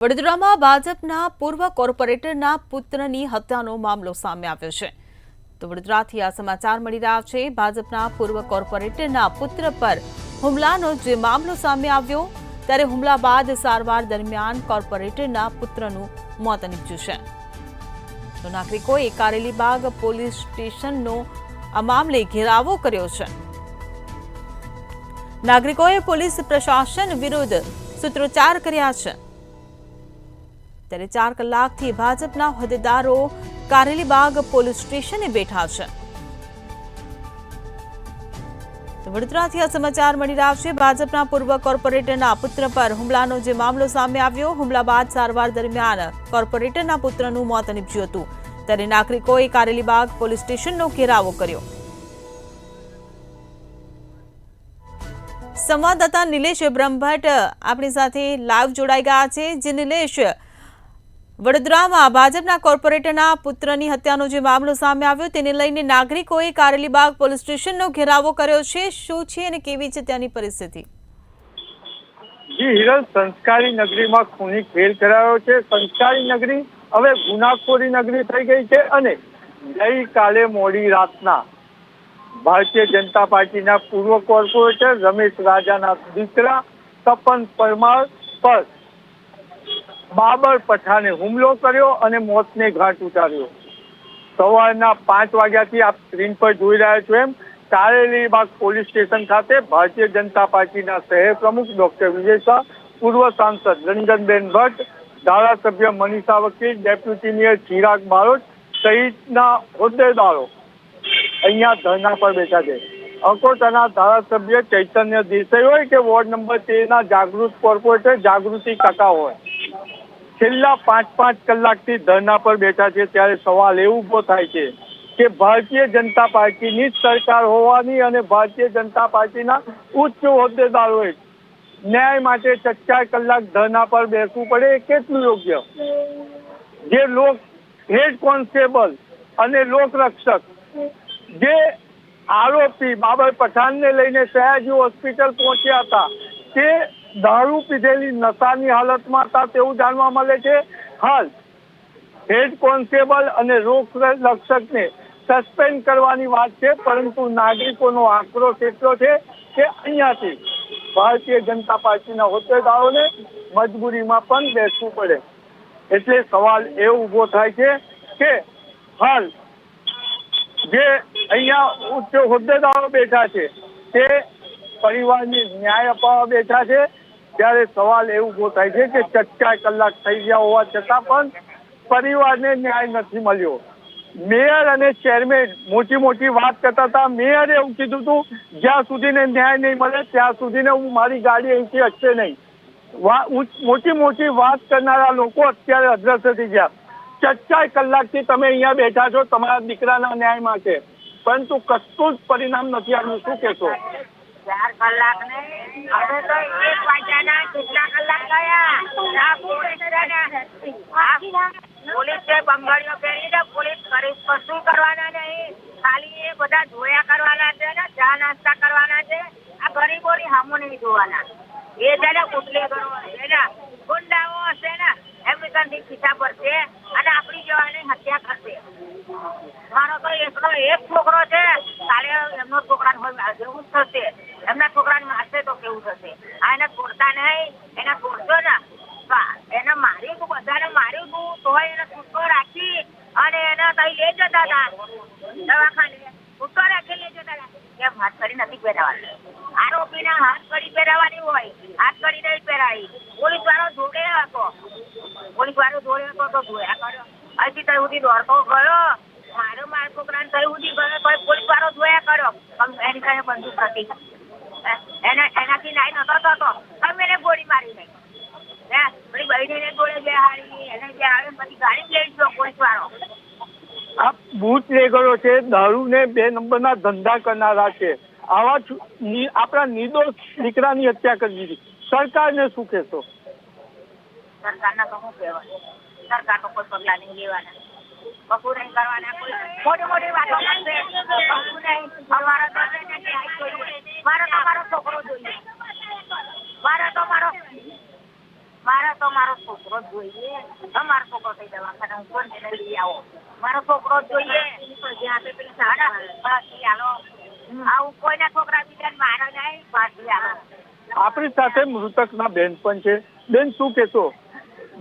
વડોદરામાં ભાજપના પૂર્વ કોર્પોરેટરના પુત્રની હત્યાનો મામલો સામે આવ્યો છે। તો વડોદરાથી આ સમાચાર મળી રહ્યા છે। ભાજપના પૂર્વ કોર્પોરેટરના પુત્ર પર હુમલાનો જે મામલો સામે આવ્યો ત્યારે હુમલા બાદ સારવાર દરમિયાન કોર્પોરેટરના પુત્રનું મોત નીપજ્યું છે। તો નાગરિકોએ કારેલીબાગ પોલીસ સ્ટેશનનો આ મામલે ઘેરાવો કર્યો છે। નાગરિકોએ પોલીસ પ્રશાસન વિરુદ્ધ સૂત્રોચ્ચાર કર્યા છે। ત્યારે 4 કલાકથી ભાજપના હોદ્દેદારો કારેલીબાગ પોલીસ સ્ટેશને બેઠા છે। તો વડોદરાથી આ સમાચાર મળી રહ્યા છે। ભાજપના પૂર્વ કોર્પોરેટરના પુત્ર પર હુમલાનો જે મામલો સામે આવ્યો, હુમલા બાદ સારવાર દરમિયાન કોર્પોરેટરના પુત્રનું મોત નીપજ્યું હતું। ત્યારે નાગરિકોએ કારેલીબાગ પોલીસ સ્ટેશનનો ઘેરાવો કર્યો। સંવાદદાતા નિલેશ બ્રહ્મભટ્ટ આપણી સાથે લાઈવ જોડાઈ ગયા છે। જે નિલેશ, વડોદરામાં ભાજપના કોર્પોરેટરના પુત્રની હત્યાનો જે મામલો સામે આવ્યો તેને લઈને નાગરિકોએ કારેલીબાગ પોલીસ સ્ટેશનનો ઘેરાવો કર્યો છે। શું છે અને કેવી છે ત્યાંની પરિસ્થિતિ? જી હિરલ, સંસ્કારી નગરીમાં ખૂની ખેલ કરાયો છે। સંસ્કારી નગરી હવે ગુનાખોરી નગરી થઈ ગઈ છે અને ગઈકાલે મોડી રાતના ભારતીય જનતા પાર્ટીના પૂર્વ કોર્પોરેટર રમેશ રાજાના દીકરા તપન પરમાર પર બાબર પઠાણે હુમલો કર્યો અને મોતને ઘાટ ઉતાર્યો। સવારના 5 વાગ્યાથી આપ સ્ક્રીન પર જોઈ રહ્યા છો એમ કારેલીબાગ પોલીસ સ્ટેશન ખાતે ભારતીય જનતા પાર્ટીના શહેર પ્રમુખ ડોક્ટર વિજય શાહ, પૂર્વ સાંસદ રંજનબેન ભટ્ટ, ધારાસભ્ય મનીષા વકીલ, ડેપ્યુટી મેયર ચિરાગ બારોટ સહિતના હોદ્દેદારો અહીંયા ધરણા પર બેઠા છે। અકોટાના ધારાસભ્ય ચૈતન્ય દેસાઈ હોય કે વોર્ડ નંબર 13ના જાગૃત કોર્પોરેટર જાગૃતિ કાકા હોય, છેલ્લા 5 કલાકથી ધરણા પર બેઠા છે। ત્યારે સવાલ એ ઉભો થાય છે કે ભારતીય જનતા પાર્ટીની જ સરકાર હોવાની અને ભારતીય જનતા પાર્ટીના ઉચ્ચ હોદ્દેદારોએ ન્યાય માટે 4 કલાક ધરણા પર બેસવું પડે એ કેટલું યોગ્ય? જે હેડ કોન્સ્ટેબલ અને લોકરક્ષક જે આરોપી બાબર પઠાણને લઈને સયાજી હોસ્પિટલ પહોંચ્યા હતા તે દારૂ પીધેલી નશાની હાલતમાં હતા તેવું જાણવા મળે છે। હાલ હેડ કોન્સ્ટેબલ અને લોકરક્ષકને સસ્પેન્ડ કરવાની વાત છે, પરંતુ નાગરિકોનો આક્રોશ એટલો છે કે અહીંયાથી ભારતીય જનતા પાર્ટીના હોદ્દેદારોને મજબૂરીમાં પણ બેસવું પડે। એટલે સવાલ એ ઉભો થાય છે કે હાલ જે અહીંયા ઉચ્ચ હોદ્દેદારો બેઠા છે તે પરિવારને ન્યાય અપાવવા બેઠા છે। ત્યારે સવાલ એ ઉભો થાય છે કે 4 કલાક થઈ ગયા હોવા છતાં પણ પરિવારને ન્યાય નથી મળ્યો। મેયર અને ચેરમેન મોટી વાત કરતા હતા। મેયરે એવું કીધું હતું જ્યાં સુધીને ન્યાય નહીં મળે ત્યાં સુધીને હું મારી ગાડી અહીંથી હટશે નહીં। મોટી વાત કરનારા લોકો અત્યારે અદ્રશ્ય થઈ ગયા। 4 કલાકથી તમે અહીંયા બેઠા છો તમારા દીકરાના ન્યાય માટે, પરંતુ કશું જ પરિણામ નથી આવ્યું। શું કહેશો? 4 કલાક નહીં, હવે તો 1 વાગ્યાના કેટલા કલાક ગયા? પોલીસે બંગડીઓ પહેરીને પોલીસ કશું કરવાના નહીં, ખાલી એ બધા જોયા કરવાના છે ને ચા નાસ્તા કરવાના છે। આ ગરીબોની સામુ નહીં જોવાના। એ છે ને બુટલેગરો હશે ને ગુંડાઓ હશે ને એમની કંઈ ખીચા પડશે અને આપણી જવાની હત્યા કરશે। મારો તો એકનો એક છોકરો છે, કાલે એમનો છોકરાને હોય જેવું જ થશે। એમના છોકરાને મારશે તો કેવું થશે? આ એને છોડતા નહીં, એને છોડશો ને એને માર્યું તું, બધાને માર્યું તું તોય એને છૂટો રાખી અને એને કઈ લઈ જતા હતા દવાખાને, છૂટો રાખી લઈ જતા હતા। કેમ હાથ કરી નથી પહેરાવાની? આરોપીને હાથ કરી પહેરાવાની હોય, હાથ કરી નહીં પહેરાવી। પોલીસ વાળો જોડે હતો તો જોયા કર્યો, અહીંથી ત્યાં સુધી દોડતો ગયો, મારા છોકરાને ત્યાં સુધી ગયો તો પોલીસ વાળો જોયા કર્યો, એની કાંઈ બંદૂક હતી, એનાથી નાઈ નતો થતો, તમે એને ગોળી મારી નહીં। પેલી બહેનીને ગોળે બેહાડી એને બેહાડી પછી ગાડી લઈ ગયો પોલીસ વાળો। આ બુટલેગરો છે, દારૂને 2 નંબરના ધંધા કરનારા છે। આવા આપણા નિર્દોષ દીકરાની હત્યા કરી દીધી। સરકારને શું કહેશો? સરકારને તો શું કહેવાય? સરકાર તો કોઈ પગલા નહીં લેવાના, કશું નહીં કરવાના, કોઈ મોટી વાતો કરશે, કશું નહીં। અમારા તો મારો છોકરો જોઈએ, મારો મારે તો મારો છોકરો જ જોઈએ. મારો છોકરો થઈ દવાખાને હું કોણ તેને લઈ આવો. મારો છોકરો જ જોઈએ. જ્યાં તે પેલી સાડા બાકી હાલો આવું કોઈના છોકરા બીજાને મારે નહીં બાકી હાલો. આપણી સાથે મૃતકના બેન પણ છે. બેન, શું કહેશો?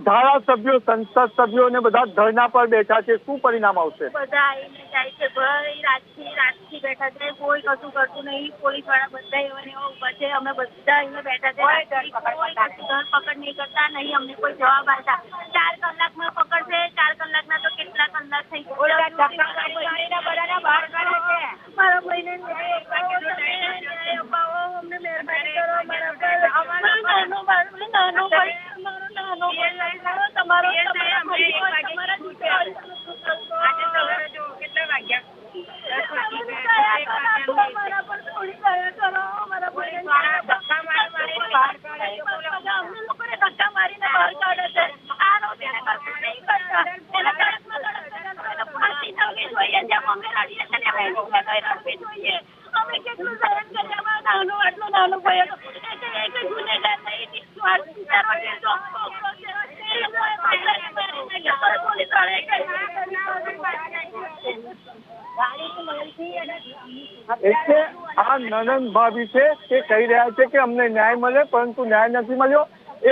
ધારાસભ્યો, સંસદ સભ્યો ને બધા ધરણા પર બેઠા છે, શું પરિણામ આવશે? બધા આવીને જાય છે ભાઈ, રાતથી બેઠા છે, કોઈ કશું કરતું નહીં. પોલીસ વાળા બધા એવા ને એવા ઉભા છે. અમે બધા અહીંયા બેઠા છે, કોઈ ધરપકડ નહીં કરતા, નહીં અમને કોઈ જવાબ આપતા. 4 કલાકમાં પકડશે. 4 કલાકના તો કેટલા કલાક થઈ ગયા. બધાના બહાર કાઢે છે. મારા ભાઈને અમને મહેરબાની કરો. મારા નાનો ભાઈ તમારો અમે કેટલું સહન કર્યા. નાનો ભાઈ ગુનેગાર એટલે આ નનંદ ભાભી છે તે કહી રહ્યા છે કે અમને ન્યાય મળે, પરંતુ ન્યાય નથી મળ્યો.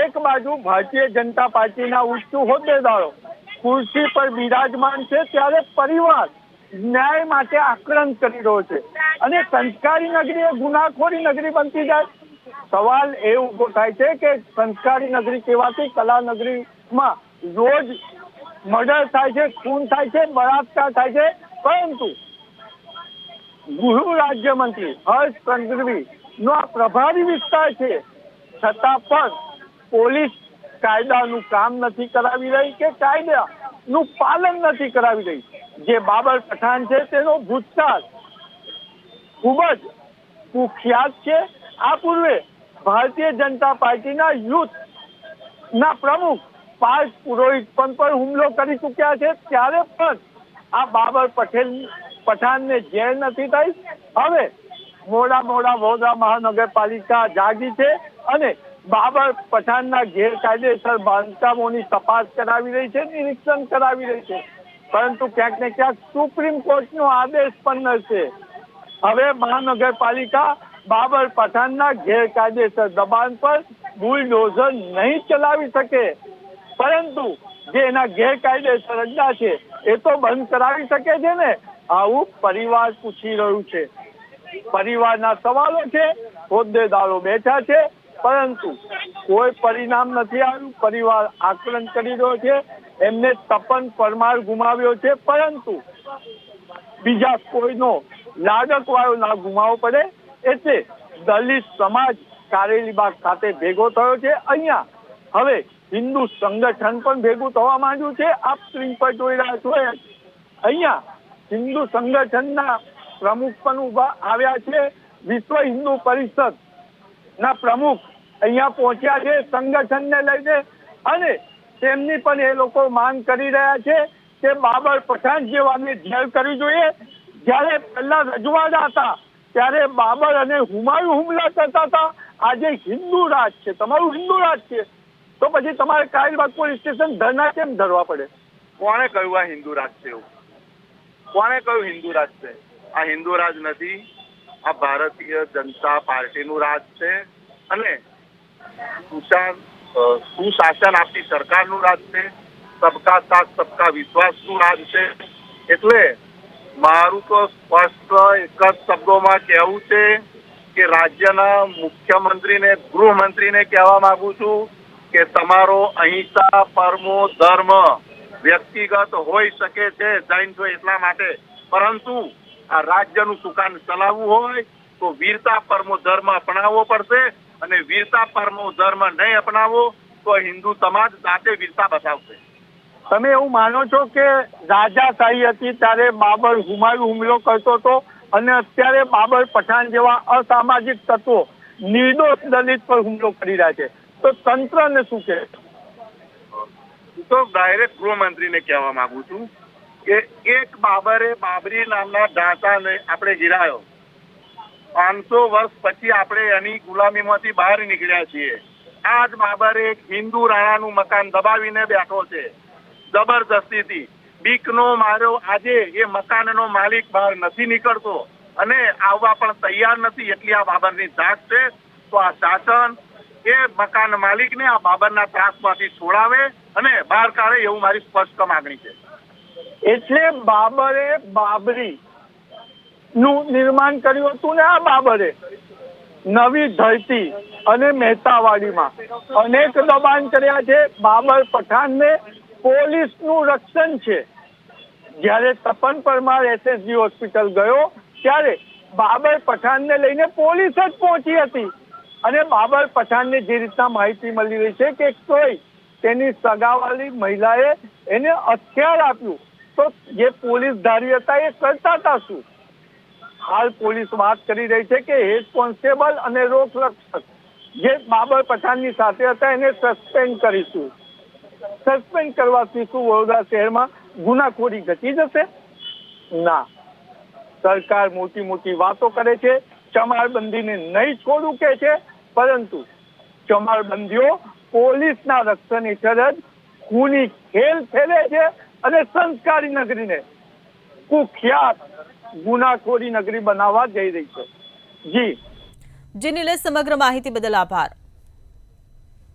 એક બાજુ ભારતીય જનતા પાર્ટીના ઉચ્ચ હોદ્દેદારો ખુરશી પર બિરાજમાન છે, ત્યારે પરિવાર ન્યાય માટે આક્રંદ કરી રહ્યો છે અને સંસ્કારી નગરી એ ગુનાખોરી નગરી બનતી જાય. સવાલ એ ઉભો થાય છે કે સંસ્કારી નગરી કહેવાતી કલા નગરીમાં રોજ મર્ડર થાય છે, ખૂન થાય છે, બળાત્કાર થાય છે, પરંતુ ગૃહ રાજ્યમંત્રી હર્ષ સંઘવી નો આ પ્રભારી વિસ્તાર છે, છતાં પણ પોલીસ કાયદાનું કામ નથી કરાવી રહી કે કાયદાનું પાલન નથી કરાવી રહી. જે બાબર પઠાણ છે તેનો ભૂતકાળ ખૂબ જ કુખ્યાત છે. આ પૂર્વે ભારતીય જનતા પાર્ટીના યુથ ના પ્રમુખ પાર્થ પુરોહિત પર હુમલો કરી ચુક્યા છે, ત્યારે પણ આ બાબર પઠાણને જેલ નથી થઈ. હવે મોડા વડોદરા મહાનગરપાલિકા જાગી છે અને બાબર પઠાણના ગેરકાયદેસર બાંધકામોની તપાસ કરાવી રહી છે, નિરીક્ષણ કરાવી રહી છે, પરંતુ ક્યાંક ને ક્યાંક સુપ્રીમ કોર્ટનો આદેશ પણ છે. હવે મહાનગરપાલિકા બાબર પઠાણના ગેરકાયદેસર દબાણ પર બુલડોઝર નહીં ચલાવી શકે, પરંતુ જે એના ગેરકાયદેસર અડ્ડા છે એ તો બંધ કરાવી શકે છે ને. આવું પરિવાર પૂછી રહ્યું છે. પરિવારના સવાલો છે, હોદ્દેદારો બેઠા છે, પરંતુ કોઈ પરિણામ નથી આવ્યું. પરિવાર આકલન કરી રહ્યો છે. એમને તપન પરમાર ગુમાવ્યો છે, પરંતુ બીજા કોઈનો લાડક વાળો ના ગુમાવવો પડે એટલે દલિત સમાજ કારેલીબાગ ખાતે ભેગો થયો છે. અહીંયા હવે હિન્દુ સંગઠન પણ ભેગું થવા માંડ્યું છે. આપ સ્ક્રીન પર જોઈ રહ્યા છો, અહીંયા હિન્દુ સંગઠનના પ્રમુખ પણ ઉભા આવ્યા છે. વિશ્વ હિન્દુ પરિષદ ના પ્રમુખ અહીંયા પહોંચ્યા છે સંગઠનને લઈને, અને તેમની પણ એ લોકો માંગ કરી રહ્યા છે કે બાબર પઠાણ જેવાને જેલ કરવી જોઈએ. જયારે પહેલા રજવાડા હતા ત્યારે બાબર અને હુમાયુ હુમલા કરતા હતા. આજે હિન્દુ રાજ છે, તમારું હિન્દુ રાજ છે, તો પછી તમારે કારેલીબાગ પોલીસ સ્ટેશન ધરણા કેમ ધરવા પડે? કોણે કહ્યું આ હિન્દુ રાજ છે? એવું કોણે કહ્યું હિન્દુ રાજ છે? આ હિન્દુ રાજ નથી, આ ભારતીય જનતા પાર્ટીનું રાજ છે અને સુશાસન આપતી સરકારનું રાજ છે. સબકા સાથ સબકા વિશ્વાસનું રાજ છે. એટલે મારું તો સ્પષ્ટ એક જ શબ્દોમાં કહેવું છે કે રાજ્યના મુખ્યમંત્રીને, ગૃહમંત્રીને કહેવા માંગુ છું કે તમારો અહિંસા પરમો ધર્મ વ્યક્તિગત હોઈ શકે છે, જૈન છો એટલા માટે, પરંતુ આ રાજ્યનું સુકાન ચલાવવું હોય તો વીરતા પરમો ધર્મ અપનાવવો પડશે, અને વીરતા પરમો ધર્મ નહીં અપનાવો તો હિન્દુ સમાજ જાતે વીરતા બતાવશે. તમે એવું માનો છો કે રાજાશાહી હતી ત્યારે બાબર હુમાયુ હુમલો કરતો હતો અને અત્યારે બાબર પઠાણ જેવા અસામાજિક તત્વો નિર્દોષ દલિત પર હુમલો કરી રહ્યા છે, તો તંત્રને શું કહે? તો ડાયરેક્ટ ગૃહમંત્રીને કહેવા માંગુ છું કે એક બાબરે બાબરી નામના ઢાંચાને આપણે ગિરાયો. 500 વર્ષ પછી આપણે એની ગુલામીમાંથી બહાર નીકળ્યા છીએ. આ જ બાબરે એક હિન્દુ રાણાનું મકાન દબાવીને બેઠો છે જબરજસ્તીથી. બીકનો મારો આજે એ મકાનનો માલિક બહાર નથી નીકળતો અને આવવા પણ તૈયાર નથી. એટલી આ બાબરની ધાક છે. તો આ શાસન એ મકાન માલિકને આ બાબરના ત્રાસમાંથી છોડાવે અને બહાર કાઢે એવું મારી સ્પષ્ટ માંગણી છે. એટલે બાબરે બાબરી નું નિર્માણ કર્યું હતું ને આ બાબરે નવી ધરતી અને મહેતાવાડીમાં અનેક દબાણ કર્યા છે. બાબર પઠાણને પોલીસનું રક્ષણ છે. જ્યારે તપન પરમાર SSG હોસ્પિટલ ગયો ત્યારે બાબર પઠાણને લઈને પોલીસ જ પહોંચી હતી અને બાબર પઠાણને જે રીતના માહિતી મળી રહી છે કે કોઈ તેની સગાવાળી મહિલાએ એને હથિયાર આપ્યું તો જે પોલીસધારી હતા એ કરતા હતા શું? હાલ પોલીસ વાત કરી રહી છે કે હેડ કોન્સ્ટેબલ અને રોક રક્ષક જે બાબર પઠાણની સાથે હતા એને સસ્પેન્ડ કરીશું. સસ્પેન્ડ કરવાથી શું વડોદરા શહેરમાં ગુનાખોરી ઘટી જશે? ના. સરકાર મોટી મોટી વાતો કરે છે, ચમારબંધીને નહીં છોડવું કે છે, પરંતુ ચમારબંધીઓ પોલીસના રક્ષણ હેઠળ જ ખૂની ખેલ ખેલે છે અને સંસ્કારી નગરીને કુખ્યાત ગુનાખોરી નગરી બનાવવા જઈ રહી છે. જી નિલેશ, સમગ્ર માહિતી બદલ આભાર.